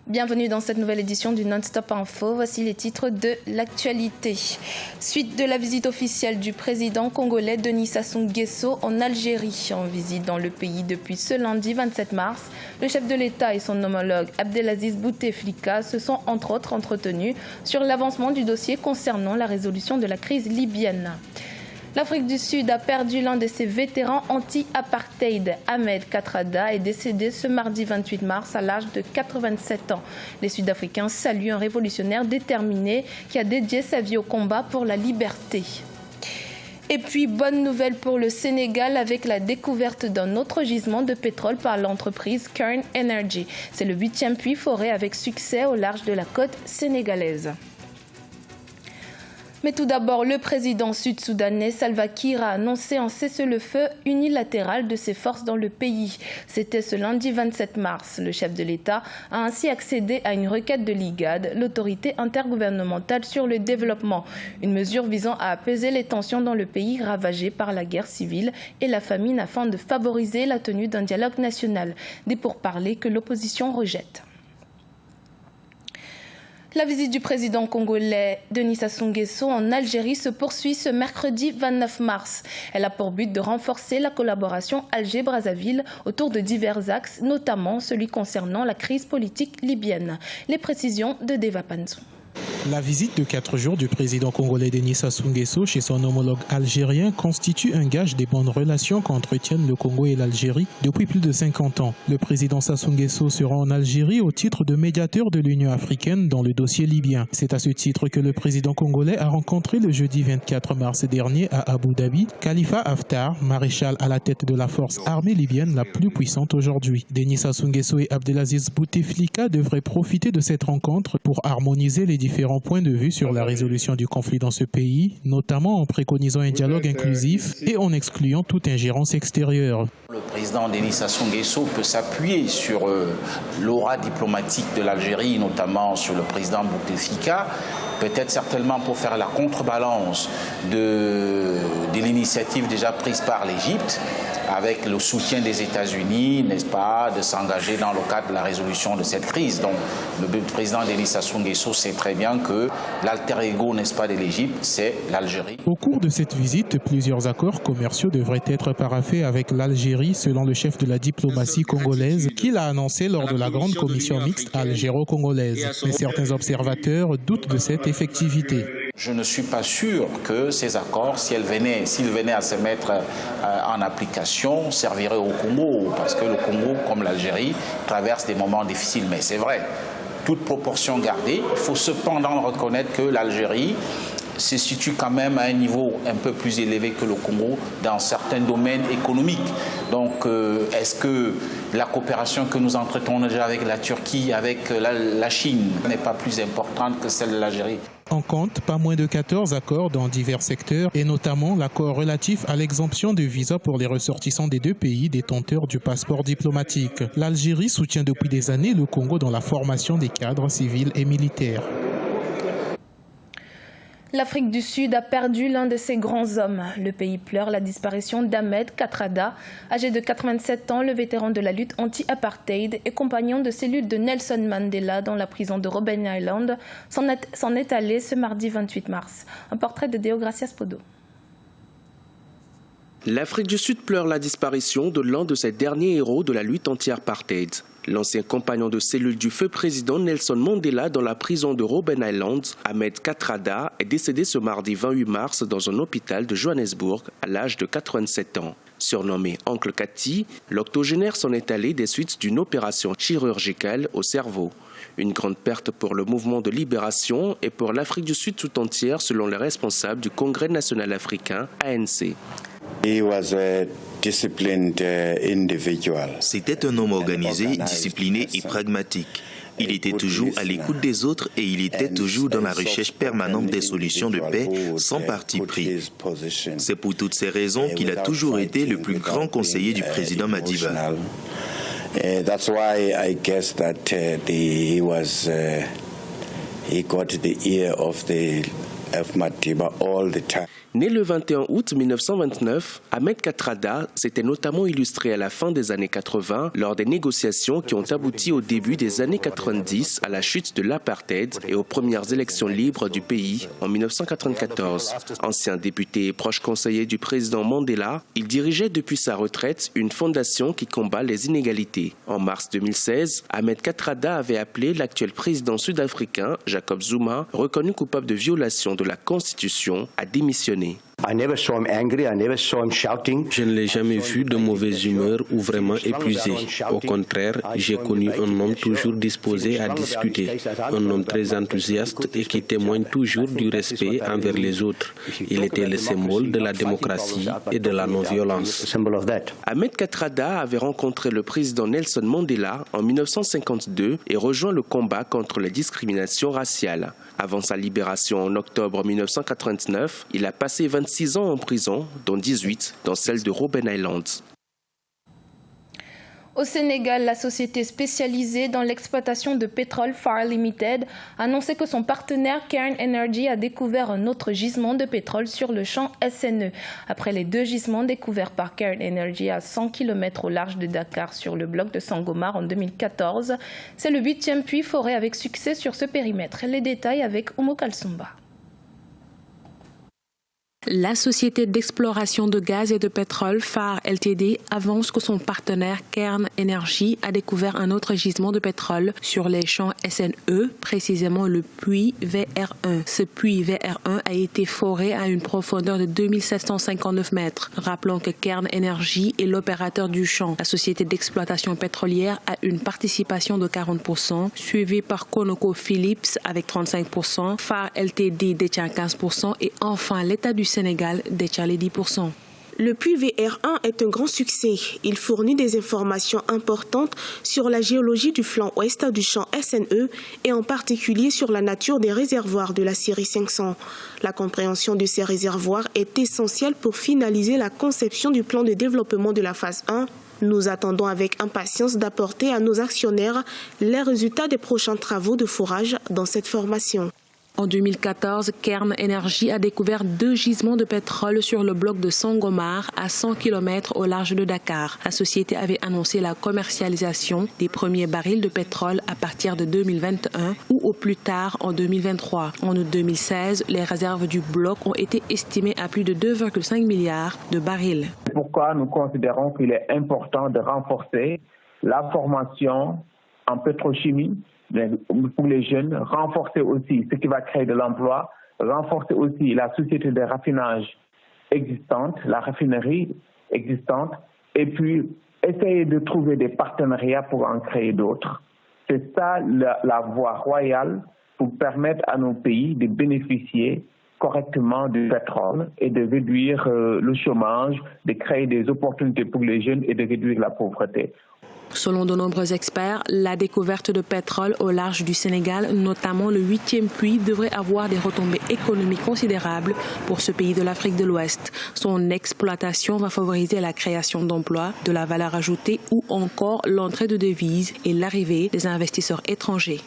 Bienvenue dans cette nouvelle édition du Non-Stop Info. Voici les titres de l'actualité. Suite de la visite officielle du président congolais Denis Sassou Nguesso en Algérie. En visite dans le pays depuis ce lundi 27 mars, le chef de l'État et son homologue Abdelaziz Bouteflika se sont entre autres entretenus sur l'avancement du dossier concernant la résolution de la crise libyenne. L'Afrique du Sud a perdu l'un de ses vétérans anti-apartheid. Ahmed Kathrada est décédé ce mardi 28 mars à l'âge de 87 ans. Les Sud-Africains saluent un révolutionnaire déterminé qui a dédié sa vie au combat pour la liberté. Et puis, bonne nouvelle pour le Sénégal avec la découverte d'un autre gisement de pétrole par l'entreprise Cairn Energy. C'est le 8e puits foré avec succès au large de la côte sénégalaise. Mais tout d'abord, le président sud-soudanais Salva Kiir a annoncé un cessez-le-feu unilatéral de ses forces dans le pays. C'était ce lundi 27 mars. Le chef de l'État a ainsi accédé à une requête de l'IGAD, l'autorité intergouvernementale sur le développement. Une mesure visant à apaiser les tensions dans le pays ravagé par la guerre civile et la famine afin de favoriser la tenue d'un dialogue national. Des pourparlers que l'opposition rejette. La visite du président congolais Denis Sassou Nguesso en Algérie se poursuit ce mercredi 29 mars. Elle a pour but de renforcer la collaboration Alger-Brazzaville autour de divers axes, notamment celui concernant la crise politique libyenne. Les précisions de Deva Panzou. La visite de 4 jours du président congolais Denis Sassou Nguesso chez son homologue algérien constitue un gage des bonnes relations qu'entretiennent le Congo et l'Algérie depuis plus de 50 ans. Le président Sassou Nguesso sera en Algérie au titre de médiateur de l'Union africaine dans le dossier libyen. C'est à ce titre que le président congolais a rencontré le jeudi 24 mars dernier à Abu Dhabi Khalifa Haftar, maréchal à la tête de la force armée libyenne la plus puissante aujourd'hui. Denis Sassou Nguesso et Abdelaziz Bouteflika devraient profiter de cette rencontre pour harmoniser les différents points de vue sur la résolution du conflit dans ce pays, notamment en préconisant un dialogue inclusif et en excluant toute ingérence extérieure. Le président Denis Sassou Nguesso peut s'appuyer sur l'aura diplomatique de l'Algérie, notamment sur le président Bouteflika, peut-être certainement pour faire la contrebalance de l'initiative déjà prise par l'Égypte, avec le soutien des États-Unis, n'est-ce pas, de s'engager dans le cadre de la résolution de cette crise. Donc, le président Denis Sassou Nguesso sait très bien que l'alter ego, n'est-ce pas, de l'Égypte, c'est l'Algérie. Au cours de cette visite, plusieurs accords commerciaux devraient être paraphés avec l'Algérie, selon le chef de la diplomatie congolaise, qu'il a annoncé lors de la grande commission mixte algéro-congolaise. Mais certains observateurs doutent de cette effectivité. Je ne suis pas sûr que ces accords, s'ils venaient à se mettre en application, serviraient au Congo, parce que le Congo, comme l'Algérie, traverse des moments difficiles. Mais c'est vrai, toute proportion gardée, il faut cependant reconnaître que l'Algérie se situe quand même à un niveau un peu plus élevé que le Congo dans certains domaines économiques. Donc, est-ce que la coopération que nous entretenons déjà avec la Turquie, avec la Chine, n'est pas plus importante que celle de l'Algérie ? On compte pas moins de 14 accords dans divers secteurs et notamment l'accord relatif à l'exemption de visa pour les ressortissants des deux pays détenteurs du passeport diplomatique. L'Algérie soutient depuis des années le Congo dans la formation des cadres civils et militaires. L'Afrique du Sud a perdu l'un de ses grands hommes. Le pays pleure la disparition d'Ahmed Kathrada. Âgé de 87 ans, le vétéran de la lutte anti-apartheid et compagnon de cellule de Nelson Mandela dans la prison de Robben Island s'en est allé ce mardi 28 mars. Un portrait de Deogracias Podo. L'Afrique du Sud pleure la disparition de l'un de ses derniers héros de la lutte anti-apartheid. L'ancien compagnon de cellule du feu président Nelson Mandela dans la prison de Robben Island, Ahmed Kathrada, est décédé ce mardi 28 mars dans un hôpital de Johannesburg à l'âge de 87 ans. Surnommé Oncle Kati, l'octogénaire s'en est allé des suites d'une opération chirurgicale au cerveau. Une grande perte pour le mouvement de libération et pour l'Afrique du Sud tout entière selon les responsables du Congrès national africain, ANC. C'était un homme organisé, discipliné et pragmatique. Il était toujours à l'écoute des autres et il était toujours dans la recherche permanente des solutions de paix sans parti pris. C'est pour toutes ces raisons qu'il a toujours été le plus grand conseiller du président Madiba. That's why I guess that he got the ear of the of Madiba all the time. Né le 21 août 1929, Ahmed Kathrada s'était notamment illustré à la fin des années 80 lors des négociations qui ont abouti au début des années 90 à la chute de l'apartheid et aux premières élections libres du pays en 1994. Ancien député et proche conseiller du président Mandela, il dirigeait depuis sa retraite une fondation qui combat les inégalités. En mars 2016, Ahmed Kathrada avait appelé l'actuel président sud-africain, Jacob Zuma, reconnu coupable de violation de la Constitution, à démissionner. Je ne l'ai jamais vu de mauvaise humeur ou vraiment épuisé. Au contraire, j'ai connu un homme toujours disposé à discuter, un homme très enthousiaste et qui témoigne toujours du respect envers les autres. Il était le symbole de la démocratie et de la non-violence. Ahmed Kathrada avait rencontré le président Nelson Mandela en 1952 et rejoint le combat contre les discriminations raciales. Avant sa libération en octobre 1989, il a passé 26 ans en prison, dont 18 dans celle de Robben Island. Au Sénégal, la société spécialisée dans l'exploitation de pétrole Far Limited a annoncé que son partenaire Cairn Energy a découvert un autre gisement de pétrole sur le champ SNE. Après les 2 gisements découverts par Cairn Energy à 100 km au large de Dakar sur le bloc de Sangomar en 2014, c'est le 8e puits foré avec succès sur ce périmètre. Les détails avec Oumou Kalsumba. La société d'exploration de gaz et de pétrole Far Ltd avance que son partenaire Cairn Energy a découvert un autre gisement de pétrole sur les champs SNE, précisément le puits VR1. Ce puits VR1 a été foré à une profondeur de 2759 mètres. Rappelons que Cairn Energy est l'opérateur du champ. La société d'exploitation pétrolière a une participation de 40%, suivie par ConocoPhillips avec 35%, Far Ltd détient 15% et enfin l'État du Sénégal détient les 10%. Le puits VR1 est un grand succès. Il fournit des informations importantes sur la géologie du flanc ouest du champ SNE et en particulier sur la nature des réservoirs de la série 500. La compréhension de ces réservoirs est essentielle pour finaliser la conception du plan de développement de la phase 1. Nous attendons avec impatience d'apporter à nos actionnaires les résultats des prochains travaux de forage dans cette formation. En 2014, Cairn Energy a découvert 2 gisements de pétrole sur le bloc de Sangomar à 100 km au large de Dakar. La société avait annoncé la commercialisation des premiers barils de pétrole à partir de 2021 ou au plus tard en 2023. En août 2016, les réserves du bloc ont été estimées à plus de 2,5 milliards de barils. C'est pourquoi nous considérons qu'il est important de renforcer la formation en pétrochimie pour les jeunes, renforcer aussi ce qui va créer de l'emploi, renforcer aussi la société de raffinage existante, la raffinerie existante, et puis essayer de trouver des partenariats pour en créer d'autres. C'est ça la voie royale pour permettre à nos pays de bénéficier correctement du pétrole et de réduire le chômage, de créer des opportunités pour les jeunes et de réduire la pauvreté. Selon de nombreux experts, la découverte de pétrole au large du Sénégal, notamment le 8e puits, devrait avoir des retombées économiques considérables pour ce pays de l'Afrique de l'Ouest. Son exploitation va favoriser la création d'emplois, de la valeur ajoutée ou encore l'entrée de devises et l'arrivée des investisseurs étrangers.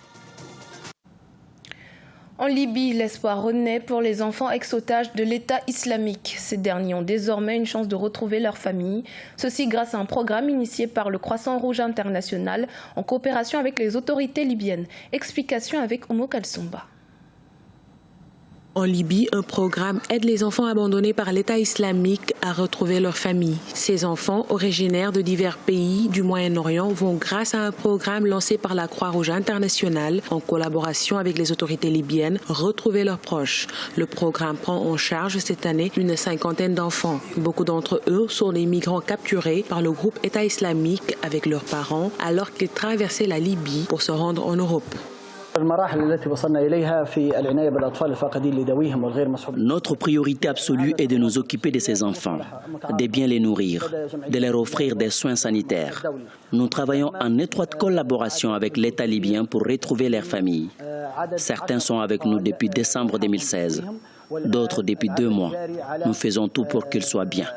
En Libye, l'espoir renaît pour les enfants ex-otages de l'État islamique. Ces derniers ont désormais une chance de retrouver leur famille. Ceci grâce à un programme initié par le Croissant Rouge International en coopération avec les autorités libyennes. Explication avec Oumou Kalsumba. En Libye, un programme aide les enfants abandonnés par l'État islamique à retrouver leur famille. Ces enfants, originaires de divers pays du Moyen-Orient, vont, grâce à un programme lancé par la Croix-Rouge internationale, en collaboration avec les autorités libyennes, retrouver leurs proches. Le programme prend en charge cette année une 50aine d'enfants. Beaucoup d'entre eux sont des migrants capturés par le groupe État islamique avec leurs parents alors qu'ils traversaient la Libye pour se rendre en Europe. Notre priorité absolue est de nous occuper de ces enfants, de bien les nourrir, de leur offrir des soins sanitaires. Nous travaillons en étroite collaboration avec l'État libyen pour retrouver leurs familles. Certains sont avec nous depuis décembre 2016, d'autres depuis 2 mois. Nous faisons tout pour qu'ils soient bien.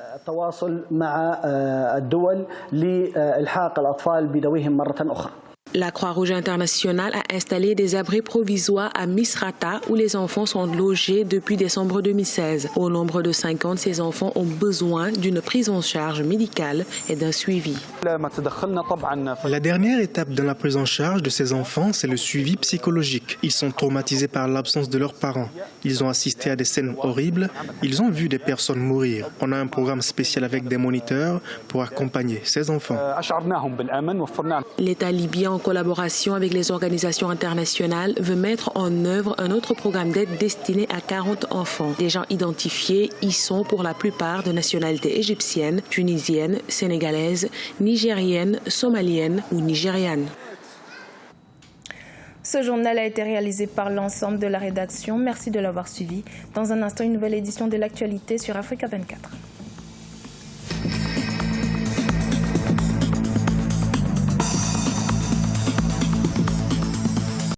La Croix-Rouge internationale a installé des abris provisoires à Misrata où les enfants sont logés depuis décembre 2016. Au nombre de 50, ces enfants ont besoin d'une prise en charge médicale et d'un suivi. La dernière étape dans la prise en charge de ces enfants, c'est le suivi psychologique. Ils sont traumatisés par l'absence de leurs parents. Ils ont assisté à des scènes horribles. Ils ont vu des personnes mourir. On a un programme spécial avec des moniteurs pour accompagner ces enfants. L'État libyen, en collaboration avec les organisations internationales, veut mettre en œuvre un autre programme d'aide destiné à 40 enfants. Les gens identifiés y sont pour la plupart de nationalité égyptienne, tunisienne, sénégalaise, nigérienne, somalienne ou nigériane. Ce journal a été réalisé par l'ensemble de la rédaction. Merci de l'avoir suivi. Dans un instant, une nouvelle édition de l'actualité sur Africa 24.